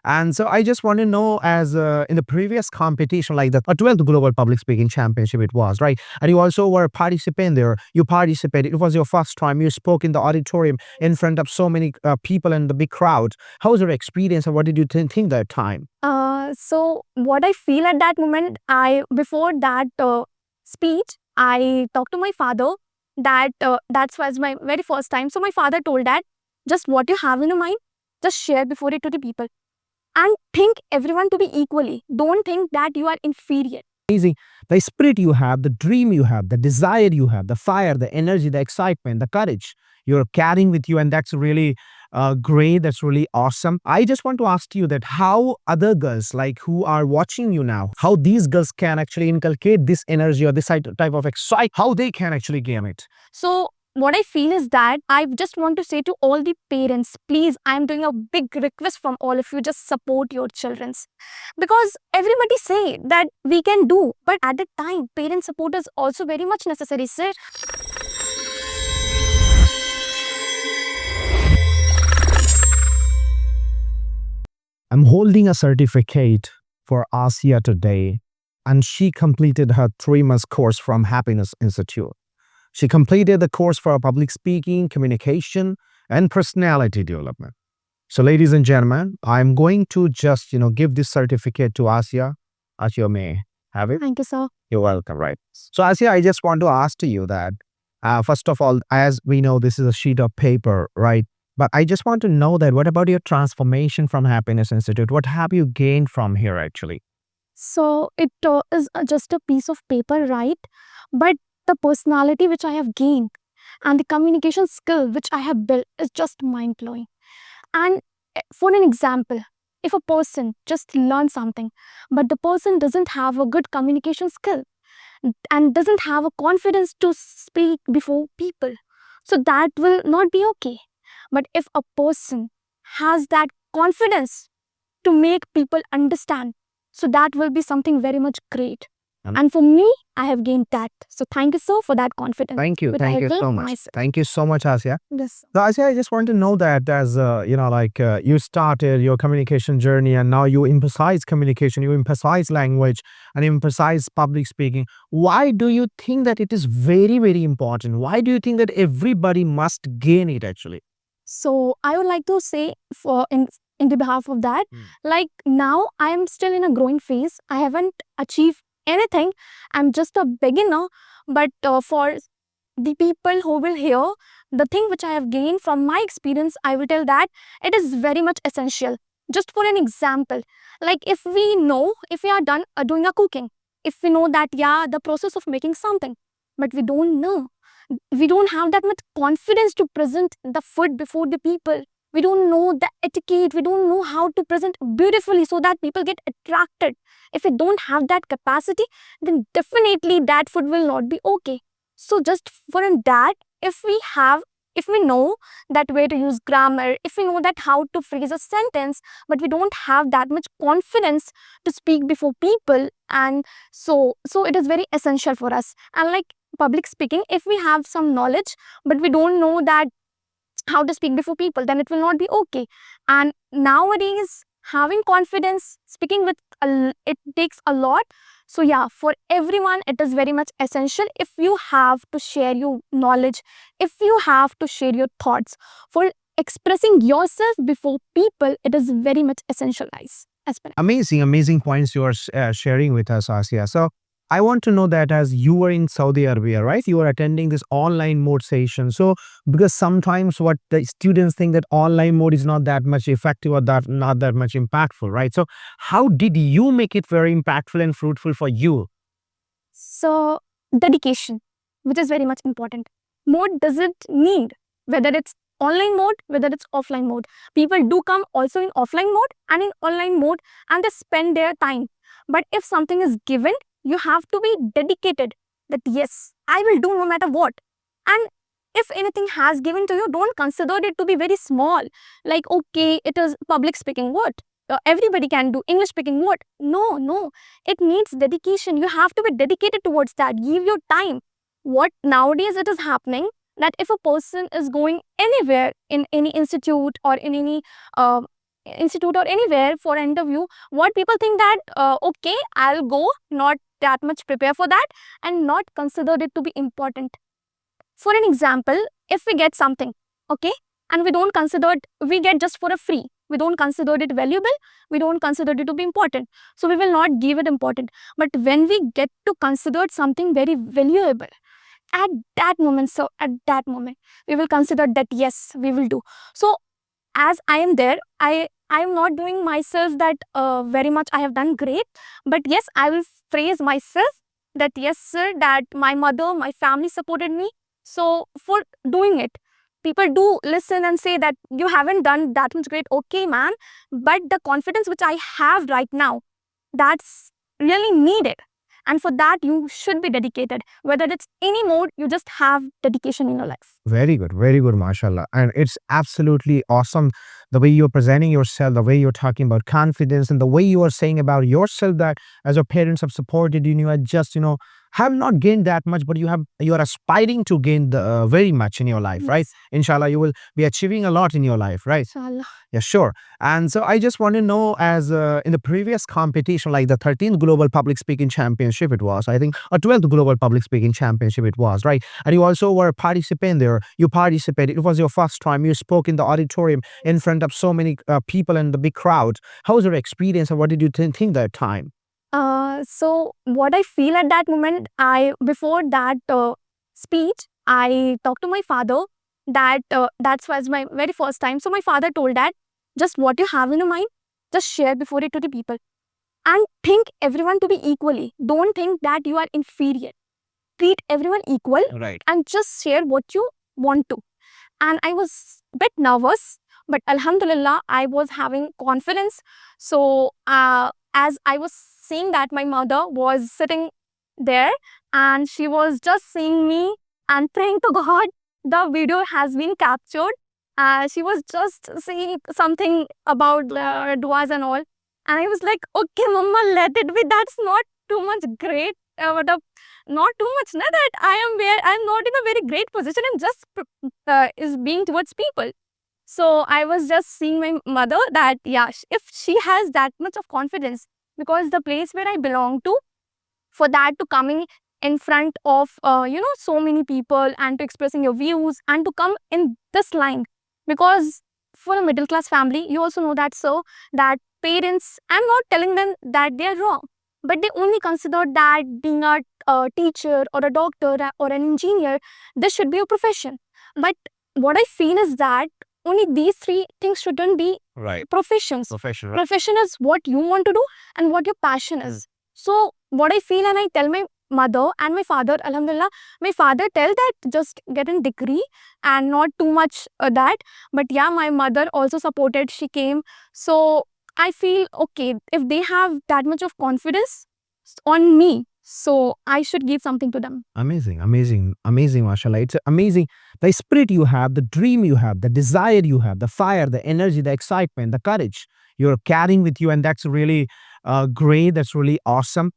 And so I just want to know, as in the previous competition, like the 12th Global Public Speaking Championship, it was, right? And you also were a participant there. You participated. It was your first time. You spoke in the auditorium in front of so many people and the big crowd. How was your experience and what did you think that time? So what I feel at that moment, before that speech, I talked to my father that was my very first time. So my father told that just what you have in your mind, just share before it to the people and think everyone to be equally. Don't think that you are inferior. Amazing. The spirit you have, the dream you have, the desire you have, the fire, the energy, the excitement, the courage you're carrying with you. And that's really great. That's really awesome. I just want to ask you that how other girls, like who are watching you now, how these girls can actually inculcate this energy or this type of excitement, how they can actually gain it. So what I feel is that I just want to say to all the parents, please, I'm doing a big request from all of you, just support your children's. Because everybody say that we can do, but at the time, parent support is also very much necessary, sir. I'm holding a certificate for Asia today, and she completed her 3 month course from Happiness Institute. She completed the course for public speaking, communication, and personality development. So, ladies and gentlemen, I'm going to just, give this certificate to Asia. Asia may have it. Thank you, sir. You're welcome, right? So, Asia, I just want to ask to you that, first of all, as we know, this is a sheet of paper, right? But I just want to know that what about your transformation from Happiness Institute? What have you gained from here actually? So it is just a piece of paper, right? But the personality which I have gained and the communication skill which I have built is just mind blowing. And for an example, if a person just learns something, but the person doesn't have a good communication skill and doesn't have a confidence to speak before people, so that will not be okay. But if a person has that confidence to make people understand, so that will be something very much great. And for me, I have gained that. So thank you, sir, for that confidence. Thank you. which Thank I you will so much. myself. Thank you so much, Asia. Yes. So, Asia, I just want to know that as, you started your communication journey and now you emphasize communication, you emphasize language and emphasize public speaking. Why do you think that it is very, very important? Why do you think that everybody must gain it actually? So I would like to say in the behalf of that, like now I am still in a growing phase. I haven't achieved anything. I'm just a beginner. But for the people who will hear the thing which I have gained from my experience, I will tell that it is very much essential. Just for an example, like if we are done doing a cooking, if we know that, yeah, the process of making something, but we don't have that much confidence to present the food before the people. We don't know the etiquette. We don't know how to present beautifully so that people get attracted. If we don't have that capacity, then definitely that food will not be okay. So just for that, if we know that way to use grammar, if we know that how to phrase a sentence, but we don't have that much confidence to speak before people, and so it is very essential for us. And like public speaking, if we have some knowledge but we don't know that how to speak before people, then it will not be okay. And nowadays, having confidence speaking with it takes a lot. So yeah, for everyone it is very much essential. If you have to share your knowledge, if you have to share your thoughts, for expressing yourself before people, it is very much essential, guys. Amazing points you are sharing with us, Asia. So I want to know that as you were in Saudi Arabia, right? You were attending this online mode session. So because sometimes what the students think that online mode is not that much effective or that not that much impactful, right? So how did you make it very impactful and fruitful for you? So dedication, which is very much important. Mode doesn't need whether it's online mode, whether it's offline mode. People do come also in offline mode and in online mode, and they spend their time. But if something is given, you have to be dedicated that yes, I will do no matter what. And if anything has given to you, don't consider it to be very small. Like, okay, it is public speaking, what? Everybody can do English speaking, what? No. It needs dedication. You have to be dedicated towards that. Give your time. What nowadays it is happening, that if a person is going anywhere in any institute or in any institute or anywhere for an interview, what people think that, okay, I'll go, not that much prepare for that, and not consider it to be important. For an example, if we get something, okay, and we don't consider it, we get just for a free, we don't consider it valuable, we don't consider it to be important, so we will not give it important. But when we get to consider something very valuable, at that moment, so at that moment, we will consider that yes, we will do. So as I am there, I am not doing myself that very much I have done great, but yes, I will praise myself that yes, sir, that my mother, my family supported me. So for doing it, people do listen and say that you haven't done that much great, okay, man, but the confidence which I have right now, that's really needed. And for that, you should be dedicated. Whether it's any mode, you just have dedication in your life. Very good, mashallah. And it's absolutely awesome the way you're presenting yourself, the way you're talking about confidence, and the way you are saying about yourself that as your parents have supported you, and you had just, have not gained that much, but you are aspiring to gain the very much in your life, right? Yes. Inshallah, you will be achieving a lot in your life, right? Inshallah. Yeah, sure. And so I just want to know, as in the previous competition, like the 13th Global Public Speaking Championship, it was, I think, or 12th Global Public Speaking Championship, it was, right? And you also were a participant there. You participated. It was your first time. You spoke in the auditorium in front of so many people and the big crowd. How was your experience, and what did you think that time? So what I feel at that moment, before that speech, I talked to my father that that was my very first time. So my father told that just what you have in your mind, just share before it to the people, and think everyone to be equally. Don't think that you are inferior. Treat everyone equal, Right. and just share what you want to. And I was a bit nervous, but Alhamdulillah, I was having confidence. So as I was seeing that, my mother was sitting there and she was just seeing me and praying to God. The video has been captured. She was just saying something about duas and all. And I was like, okay, mama, let it be. That's not too much great. Not too much, na, that I'm not in a very great position and just is being towards people. So I was just seeing my mother that, yeah, if she has that much of confidence, because the place where I belong to, for that to coming in front of, so many people and to expressing your views and to come in this line, because for a middle class family, you also know that, so that parents, I'm not telling them that they are wrong, but they only consider that being a teacher or a doctor or an engineer, this should be a profession. But what I feel is that only these three things shouldn't be Right. professions. Professional. Profession is what you want to do and what your passion is. So what I feel, and I tell my mother and my father, alhamdulillah, my father tell that just get a degree and not too much that. But yeah, my mother also supported, she came. So I feel, okay, if they have that much of confidence on me, so I should give something to them. Amazing, mashallah. It's amazing. The spirit you have, the dream you have, the desire you have, the fire, the energy, the excitement, the courage you're carrying with you. And that's really great. That's really awesome.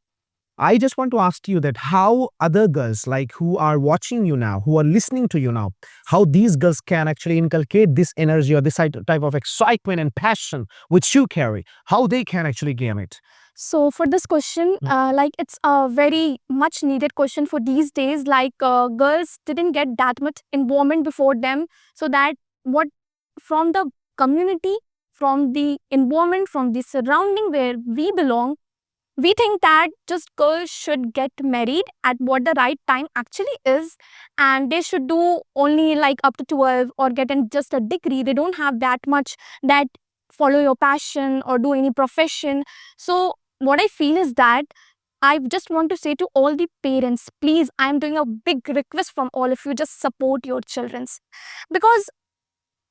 I just want to ask you that how other girls, like who are watching you now, who are listening to you now, how these girls can actually inculcate this energy or this type of excitement and passion which you carry, how they can actually gain it. So for this question, like it's a very much needed question for these days. Like girls didn't get that much involvement before them, so that what from the community, from the environment, from the surrounding where we belong, we think that just girls should get married at what the right time actually is, and they should do only like up to 12 or get in just a degree. They don't have that much that follow your passion or do any profession. So what I feel is that I just want to say to all the parents, please, I'm doing a big request from all of you, just support your children's, because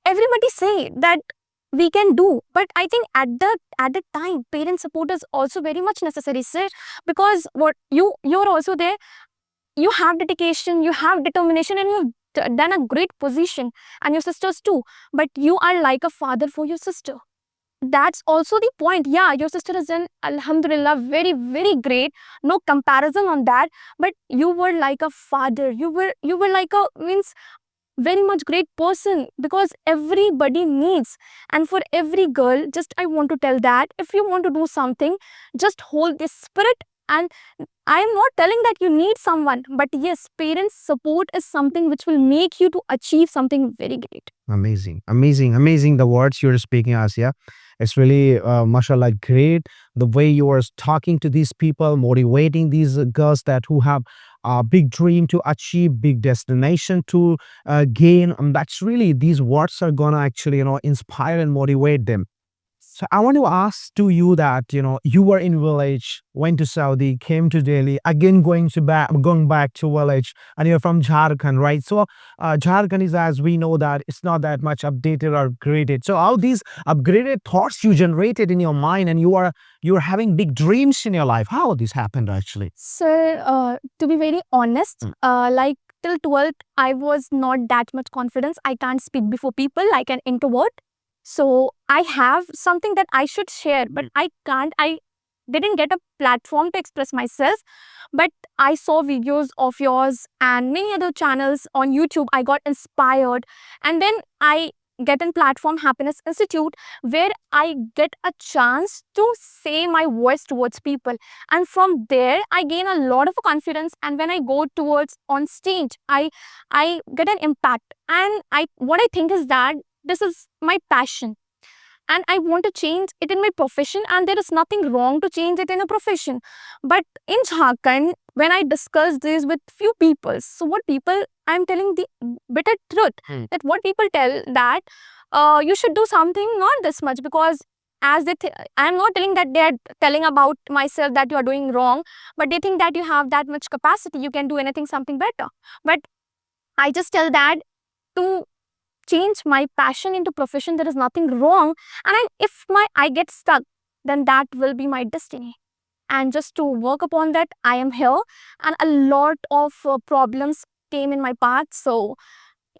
everybody say that we can do, but I think at the time parent support is also very much necessary, sir, because what you're also there, you have dedication, you have determination, and you've done a great position, and your sisters too, but you are like a father for your sister. That's also the point. Yeah, your sister is done, alhamdulillah, very, very great, no comparison on that, but you were like a father, you were like a, means very much great person, because everybody needs. And for every girl, just I want to tell that if you want to do something, just hold this spirit. And I am not telling that you need someone, but yes, parents support is something which will make you to achieve something very great. Amazing, amazing, amazing. The words you're speaking, Asia. It's really, mashallah, great. The way you are talking to these people, motivating these girls that who have a big dream to achieve, big destination to gain. That's really, these words are gonna actually, inspire and motivate them. So I want to ask to you that, you were in village, went to Saudi, came to Delhi, again going back to village, and you're from Jharkhand, right? So Jharkhand is, as we know, that it's not that much updated or upgraded. So how these upgraded thoughts you generated in your mind, and you're having big dreams in your life. How this happened actually? Sir, to be very honest, like till 12th, I was not that much confidence. I can't speak before people like an introvert. So I have something that I should share, but I can't. I didn't get a platform to express myself. But I saw videos of yours and many other channels on YouTube. I got inspired, and then I get in platform Happiness Institute, where I get a chance to say my voice towards people. And from there, I gain a lot of confidence. And when I go towards on stage, I get an impact. And what I think is that this is my passion, and I want to change it in my profession, and there is nothing wrong to change it in a profession. But in Jharkhand, when I discuss this with few people, so what people, I'm telling the bitter truth, that what people tell that you should do something not this much, because as I'm not telling that they are telling about myself that you are doing wrong, but they think that you have that much capacity, you can do anything, something better. But I just tell that to change my passion into profession, there is nothing wrong. And if I get stuck, then that will be my destiny. And just to work upon that, I am here. And a lot of problems came in my path. So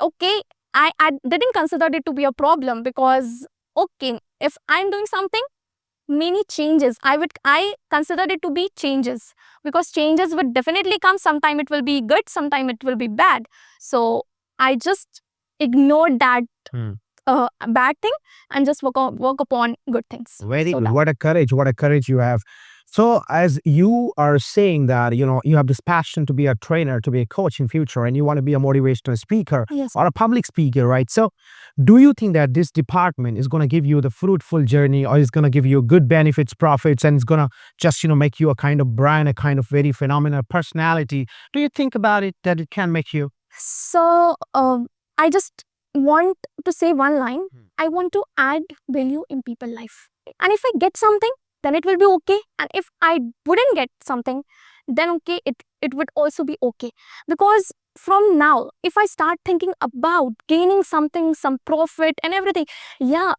okay, I didn't consider it to be a problem, because okay, if I'm doing something, many changes, I considered it to be changes, because changes would definitely come. Sometime it will be good, sometime it will be bad. So I just ignored that bad thing and just work upon good things. Very So good. that, What a courage you have. So as you are saying that, you have this passion to be a trainer, to be a coach in future, and you want to be a motivational speaker yes. or a public speaker, right? So do you think that this department is going to give you the fruitful journey, or is going to give you good benefits, profits, and it's going to just, make you a kind of brand, a kind of very phenomenal personality? Do you think about it that it can make you? So I just want to say one line. I want to add value in people's life. And if I get something, then it will be okay. And if I wouldn't get something, then okay, it would also be okay. Because from now, if I start thinking about gaining something, some profit and everything, yeah,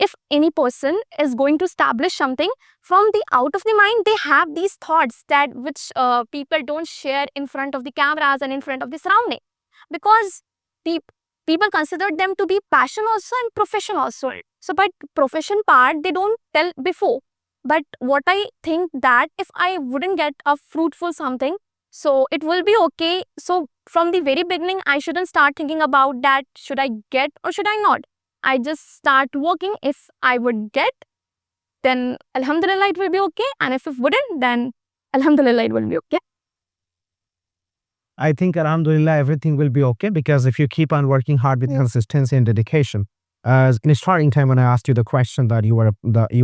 if any person is going to establish something, from the out of the mind, they have these thoughts that which people don't share in front of the cameras and in front of the surrounding. Because people consider them to be passion also and profession also. So, but profession part, they don't tell before. But what I think that if I wouldn't get a fruitful something, so it will be okay. So from the very beginning, I shouldn't start thinking about that, should I get or should I not? I just start working. If I would get, then Alhamdulillah, it will be okay. And if it wouldn't, then Alhamdulillah, it will be okay. I think, alhamdulillah, everything will be okay, because if you keep on working hard with consistency and dedication. As in the starting time, when I asked you the question that you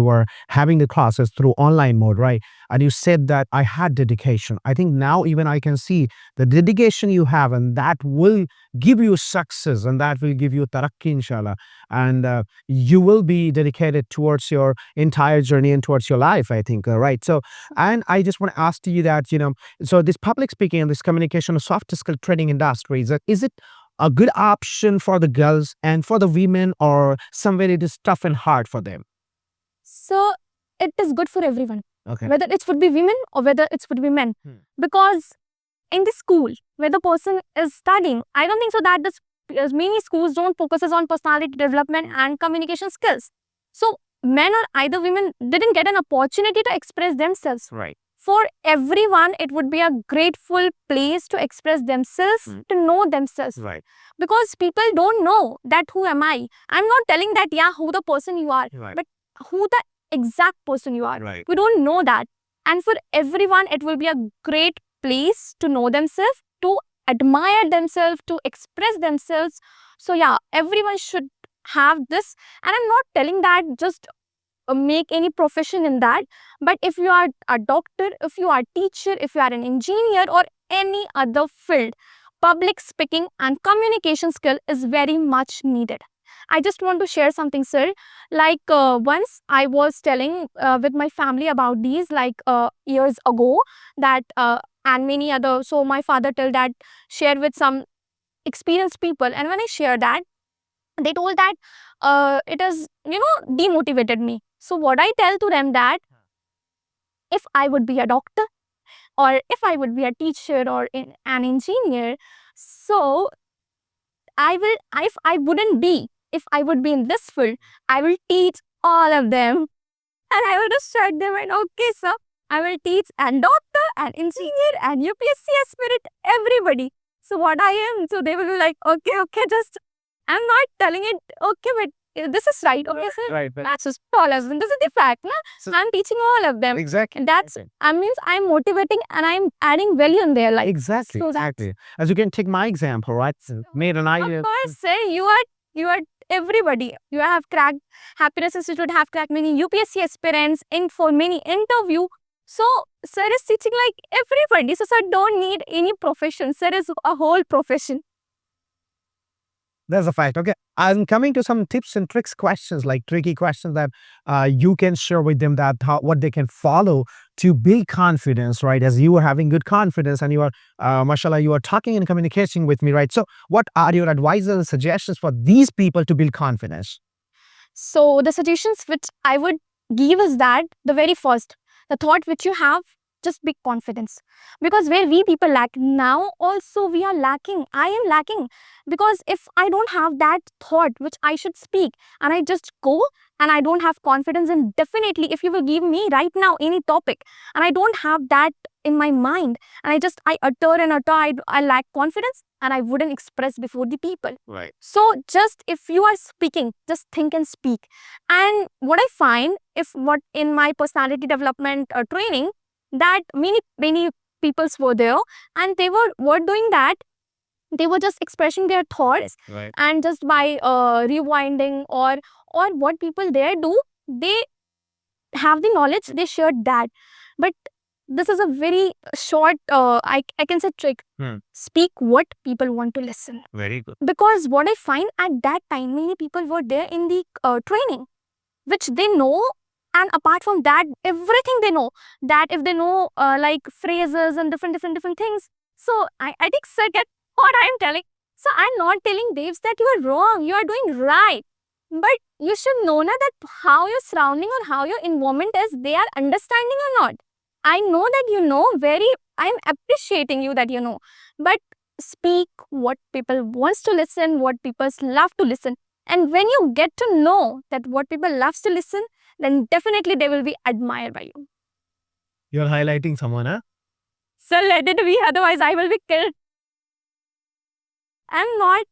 were having the classes through online mode, right? And you said that I had dedication. I think now even I can see the dedication you have, and that will give you success, and that will give you tarakki, inshallah. And you will be dedicated towards your entire journey and towards your life, I think, right? So, and I just want to ask you that, so this public speaking and this communication, soft skill training industry, is it a good option for the girls and for the women, or somewhere it is tough and hard for them? So it is good for everyone, Okay. whether it would be women or whether it would be men. Because in the school where the person is studying, I don't think so that many schools don't focuses on personality development and communication skills. So men or either women didn't get an opportunity to express themselves. Right. For everyone, it would be a grateful place to express themselves, to know themselves. Right. Because people don't know that who am I. I'm not telling that, yeah, who the person you are, Right. but who the exact person you are. Right. We don't know that. And for everyone, it will be a great place to know themselves, to admire themselves, to express themselves. So yeah, everyone should have this. And I'm not telling that just make any profession in that, but if you are a doctor, if you are a teacher, if you are an engineer or any other field, public speaking and communication skill is very much needed. I just want to share something, sir. Like once I was telling with my family about these, like years ago, that and many other. So my father told that share with some experienced people, and when I share that, they told that it is, demotivated me. So what I tell to them that if I would be a doctor or if I would be a teacher or an engineer, so if I wouldn't be, if I would be in this field, I will teach all of them. And I will just shut them and okay, sir, I will teach and doctor and engineer and UPSC aspirant, everybody. So what I am, so they will be like, okay, just, I'm not telling it, okay, but this is right, okay, sir. Right. But That's just all as this is the fact, na? So- I'm teaching all of them. exactly. And that's, I means I'm motivating and I'm adding value in their life. Exactly. So that's- Exactly. As you can take my example, right? Made an idea. Of course, sir, you are everybody. You have cracked, Happiness Institute have cracked many UPSC aspirants in for many interview. So, sir is teaching like everybody. So, sir don't need any profession. Sir is a whole profession. That's a fact. Okay. I'm coming to some tips and tricks questions, like tricky questions that you can share with them, that what they can follow to build confidence, right? As you are having good confidence and you are, mashallah, you are talking and communicating with me, right? So what are your advices and suggestions for these people to build confidence? So, the suggestions which I would give is that the very first, the thought which you have, just be confidence. Because where we people lack now, also we are lacking. I am lacking. Because if I don't have that thought which I should speak and I just go and I don't have confidence, and definitely if you will give me right now any topic and I don't have that in my mind and I utter and utter, I lack confidence and I wouldn't express before the people. Right. So just if you are speaking, just think and speak. And what I find, if what in my personality development training, that many peoples were there and they were doing that. They were just expressing their thoughts, Right. and just by rewinding or what people there do, they have the knowledge, they shared that. But this is a very short, I can say trick. Speak what people want to listen. Very good. Because what I find at that time, many people were there in the training, which they know. And apart from that, everything they know, that if they know like phrases and different things. So I think, sir, get what I am telling. So I'm not telling Devs that you are wrong, you are doing right. But you should know na, that how your surrounding or how your environment is, they are understanding or not. I know that you know I'm appreciating you that you know. But speak what people wants to listen, what people love to listen. And when you get to know that what people loves to listen, then definitely they will be admired by you. You're highlighting someone, huh? So let it be, otherwise I will be killed. I'm not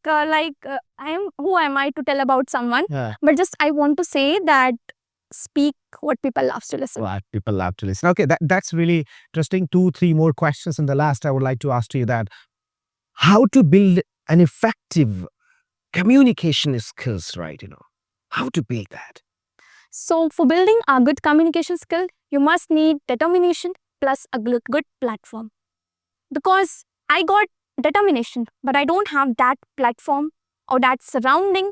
who am I to tell about someone? Yeah. But just I want to say that speak what people loves to listen. What people love to listen. Okay, that's really interesting. 2-3 more questions. And the last I would like to ask to you that how to build an effective communication skills, right? How to build that. So for building a good communication skill, you must need determination plus a good platform. Because I got determination, but I don't have that platform or that surrounding,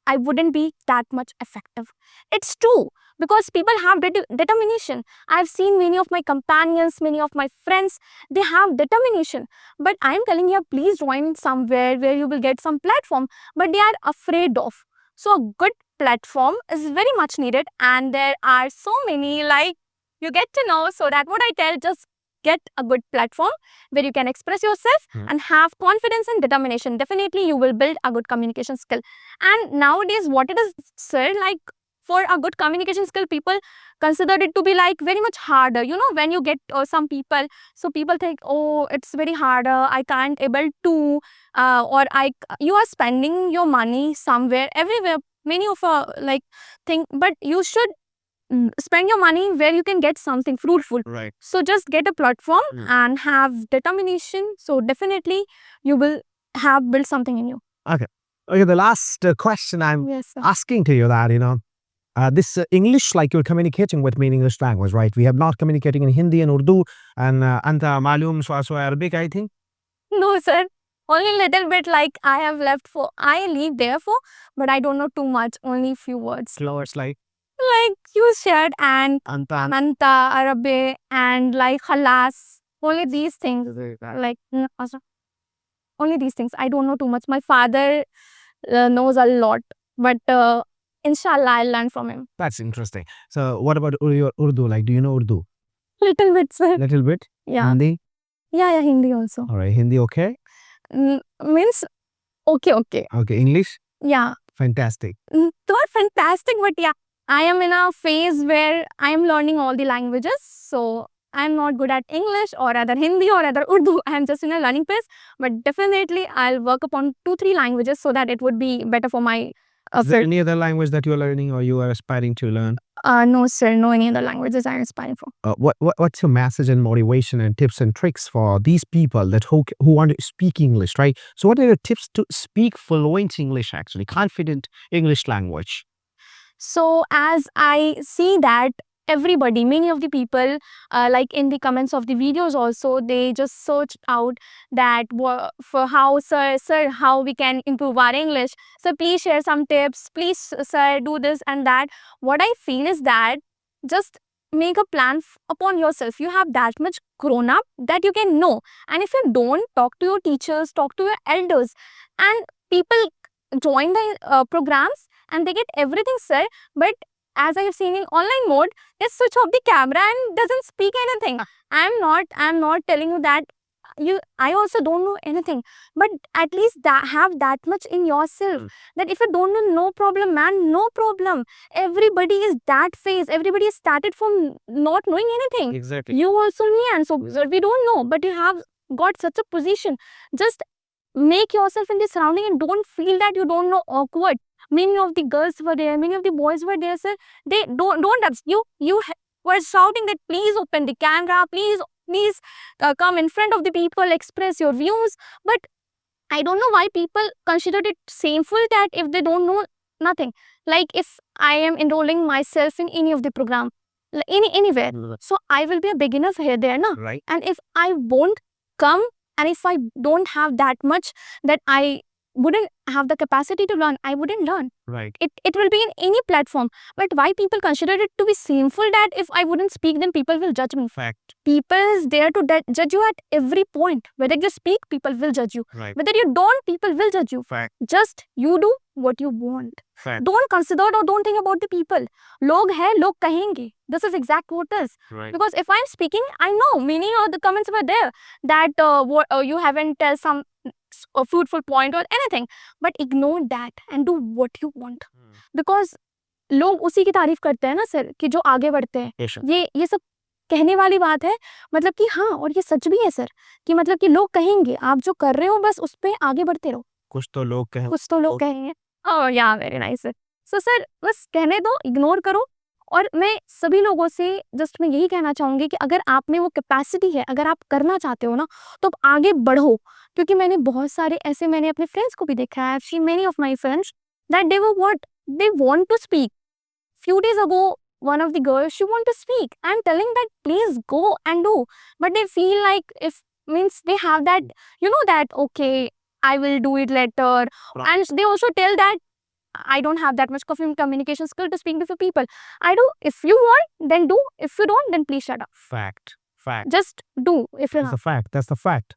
I wouldn't be that much effective. It's true, because people have determination. I've seen many of my companions, many of my friends, they have determination. But I'm telling you, please join somewhere where you will get some platform, but they are afraid of. So a good platform is very much needed, and there are so many, like you get to know. So that what I tell, just get a good platform where you can express yourself and have confidence and determination. Definitely you will build a good communication skill. And nowadays what it is, sir, like for a good communication skill, people consider it to be like very much harder. You know, when you get some people, so people think, oh, it's very harder, I can't able to, you are spending your money somewhere, everywhere, many of like thing, but you should spend your money where you can get something fruitful. Right. So just get a platform and have determination. So definitely you will have built something in you. Okay. Okay, the last question I'm Yes, sir. asking to you that, this English, like you're communicating with me in English language, right? We have not communicating in Hindi and Urdu and anta malum swa Arabic, I think. No, sir. Only little bit, like I leave there for, but I don't know too much, only few words. Words like Like you shared and anta. Anta, Arabe, and like Halas. Only these things. Like, only these things. I don't know too much. My father knows a lot, but inshallah, I'll learn from him. That's interesting. So what about your Urdu? Like, do you know Urdu? Little bit, sir. Little bit? Yeah. Hindi? Yeah, Hindi also. All right. Hindi, okay? Means, okay. Okay. English? Yeah. Fantastic. Not fantastic, but yeah, I am in a phase where I am learning all the languages. So I'm not good at English or other Hindi or other Urdu. I'm just in a learning phase. But definitely I'll work upon 2-3 languages so that it would be better for my Is there any other language that you're learning or you are aspiring to learn? No, sir. No any other languages I'm aspiring for. What's your message and motivation and tips and tricks for these people that who want to speak English, right? So what are your tips to speak fluent English, actually, confident English language? So as I see that everybody, many of the people, like in the comments of the videos also, they just searched out that for how, sir, how we can improve our English. So please share some tips. Please, sir, do this and that. What I feel is that just make a plan upon yourself. You have that much grown up that you can know. And if you don't, talk to your teachers, talk to your elders. And people join the programs and they get everything, sir. But as I have seen in online mode, they switch off the camera and doesn't speak anything. I'm not telling you that I also don't know anything, but at least have that much in yourself that if you don't know, no problem, man, no problem. Everybody is that phase. Everybody started from not knowing anything. Exactly. You also and so we don't know, but you have got such a position. Just make yourself in the surrounding and don't feel that you don't know awkward. Many of the girls were there, many of the boys were there, sir. They don't you were shouting that please open the camera, please come in front of the people, express your views. But I don't know why people considered it shameful that if they don't know nothing. Like if I am enrolling myself in any of the program, anywhere, so I will be a beginner here there, na? Right. And if I won't come and if I don't have that much that I wouldn't have the capacity to learn, I wouldn't learn. Right. It will be in any platform. But why people consider it to be shameful that if I wouldn't speak, then people will judge me. Fact. People is there to judge you at every point. Whether you speak, people will judge you. Right. Whether you don't, people will judge you. Fact. Just you do what you want. Fact. Don't consider or don't think about the people. Log hai, log kahenge. This is exact what it is. Right. Because if I'm speaking, I know many of the comments were there that you haven't tell some a fruitful point or anything, but ignore that and do what you want. Because लोग उसी की तारीफ करते हैं ना sir कि जो आगे बढ़ते हैं. ये सब कहने वाली बात है, मतलब कि हाँ, और ये सच भी है सर कि मतलब कि लोग कहेंगे आप जो कर रहे हो बस उस पे आगे बढ़ते रहो. कुछ तो लोग कहेंगे. Oh yeah, very nice sir. So sir बस कहने दो, इग्नोर करो. और मैं सभी लोगों से जस्ट मैं यही कहना चाहूँगी कि अगर आप में वो कैपेसिटी है, अगर आप करना चाहते हो ना, तो आप आगे बढ़ो. क्योंकि मैंने बहुत सारे ऐसे मैंने अपने फ्रेंड्स को भी देखा है. I've seen many of my friends that they want to speak. Few days ago, one of the girls, she want to speak. I'm telling that please go and do. But they feel like if means they have that, that okay, I will do it later. And they also tell that I don't have that much communication skill to speak before people. I do. If you want, then do. If you don't, then please shut up. Fact. Just do. If you That's the fact. That's the fact.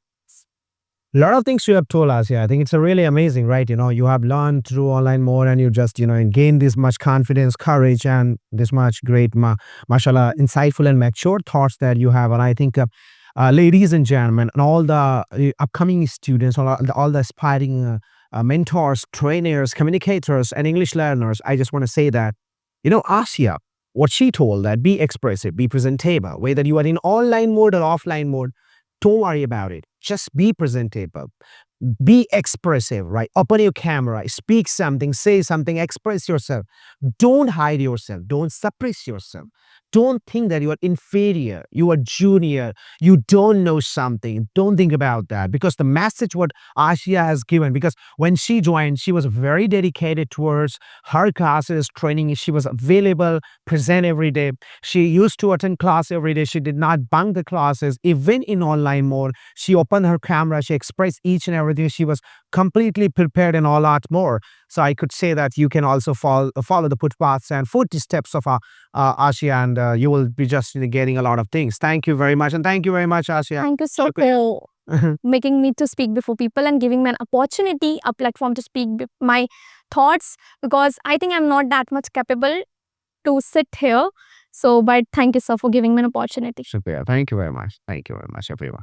A lot of things you have told us here. I think it's a really amazing, right? You have learned through online more and you just, and gained this much confidence, courage, and this much great, mashallah, insightful and mature thoughts that you have. And I think, ladies and gentlemen, and all the upcoming students, all the aspiring mentors, trainers, communicators, and English learners, I just want to say that Asia, what she told, that be expressive, be presentable, whether you are in online mode or offline mode, don't worry about it. Just be presentable. Be expressive, right? Open your camera, speak something, say something, express yourself. Don't hide yourself. Don't suppress yourself. Don't think that you are inferior, you are junior, you don't know something. Don't think about that, because the message what Asia has given, because when she joined, she was very dedicated towards her classes, training. She was available, present every day. She used to attend class every day. She did not bunk the classes, even in online mode. She opened her camera, she expressed each and everything. She was completely prepared and a lot more. So I could say that you can also follow the footpaths and footsteps of Asia, and you will be just getting a lot of things. Thank you very much. And thank you very much, Asia. Thank you so for making me to speak before people and giving me an opportunity, a platform to speak my thoughts, because I think I'm not that much capable to sit here. So, but thank you, sir, for giving me an opportunity. Shukriya. Thank you very much. Thank you very much, everyone.